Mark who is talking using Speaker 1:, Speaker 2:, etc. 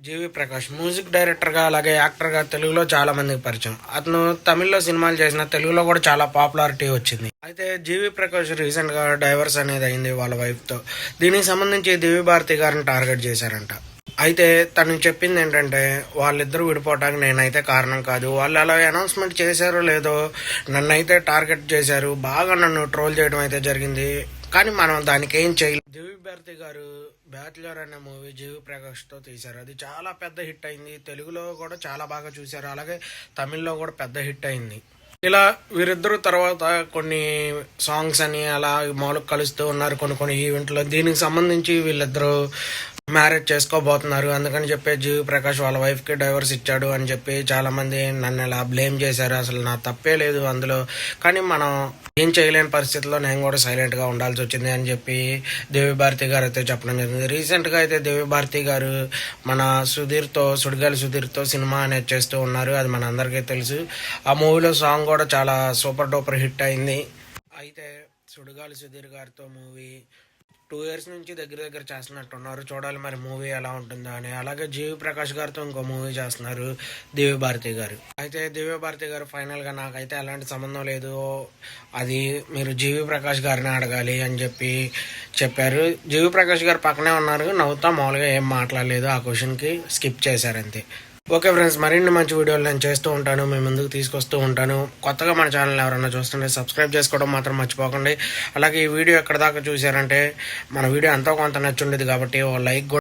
Speaker 1: జీవి Prakash music డైరెక్టర్గా అలాగే యాక్టర్గా తెలుగులో చాలా మందికి పరిచయం. అతను తమిళ్లో సినిమాలు చేసిన తెలుగులో కూడా చాలా పాపులారిటీ వచ్చింది. అయితే జీవి ప్రకాష్ రీసెంట్గా డైవర్స్ అనేది అయింది వాళ్ళ వైఫ్తో. దీనికి సంబంధించి దివ్య భారతి గారిని టార్గెట్ చేశారంట. అయితే తను చెప్పింది ఏంటంటే వాళ్ళిద్దరూ విడిపోవటానికి నేనైతే కారణం కాదు, వాళ్ళు అలా అనౌన్స్మెంట్ చేశారో లేదో నన్నైతే టార్గెట్ చేశారు, బాగా నన్ను ట్రోల్ చేయడం అయితే జరిగింది, కానీ మనం దానికి ఏం చేయలేదు. దివ్య భారతి గారు బ్యాచులర్ అనే మూవీ జీవి ప్రకాష్ తో తీశారు. అది చాలా పెద్ద హిట్ అయింది. తెలుగులో కూడా చాలా బాగా చూశారు, అలాగే తమిళ్లో కూడా పెద్ద హిట్ అయింది. ఇలా వీరిద్దరు తర్వాత కొన్ని సాంగ్స్ అని అలా మామూలుగా కలుస్తూ ఉన్నారు కొన్ని కొన్ని ఈవెంట్లో. దీనికి సంబంధించి వీళ్ళిద్దరూ మ్యారేజ్ చేసుకోబోతున్నారు. అందుకని చెప్పి జీవి ప్రకాష్ వాళ్ళ వైఫ్ కి డైవర్స్ ఇచ్చాడు అని చెప్పి చాలా మంది నన్ను ఇలా బ్లేమ్ చేశారు. అసలు నా తప్పే లేదు అందులో, కానీ మనం ఏం చేయలేని పరిస్థితుల్లో నేను కూడా సైలెంట్ గా ఉండాల్సి వచ్చింది అని చెప్పి దేవి భారతి గారు అయితే చెప్పడం జరిగింది. రీసెంట్ గా అయితే దేవి భారతి గారు మన సుడిగాలి సుధీర్తో సినిమా అనేది చేస్తూ ఉన్నారు. అది మన అందరికీ తెలుసు. ఆ మూవీలో సాంగ్ కూడా చాలా సూపర్ డూపర్ హిట్ అయింది. అయితే సుడిగాలి సుధీర్ గారితో మూవీ 2 years నుంచి దగ్గర చేస్తున్నట్టున్నారు. చూడాలి మరి మూవీ ఎలా ఉంటుందో అని. అలాగే జీవి ప్రకాష్ గారితో ఇంకో మూవీ చేస్తున్నారు దివ్య భారతి గారు. అయితే దివ్య భారతి గారు ఫైనల్ గా నాకైతే ఎలాంటి సంబంధం లేదు, అది మీరు జీవి ప్రకాష్ గారిని అడగాలి అని చెప్పి చెప్పారు. జీవి ప్రకాష్ గారు పక్కనే ఉన్నారు, నవ్వుతా మామూలుగా ఏం మాట్లాడలేదు. ఆ క్వశ్చన్ కి స్కిప్ చేశారంతే. ఓకే ఫ్రెండ్స్, మరిన్ని మంచి వీడియోలు నేను చేస్తూ ఉంటాను, మీ ముందుకు తీసుకొస్తూ ఉంటాను. కొత్తగా మన ఛానల్ ఎవరైనా చూస్తుంటే సబ్స్క్రైబ్ చేసుకోవడం మాత్రం మర్చిపోకండి. అలాగే ఈ వీడియో ఎక్కడ దాకా చూసారంటే మన వీడియో ఎంతో కొంత నచ్చుండేది కాబట్టి ఓ లైక్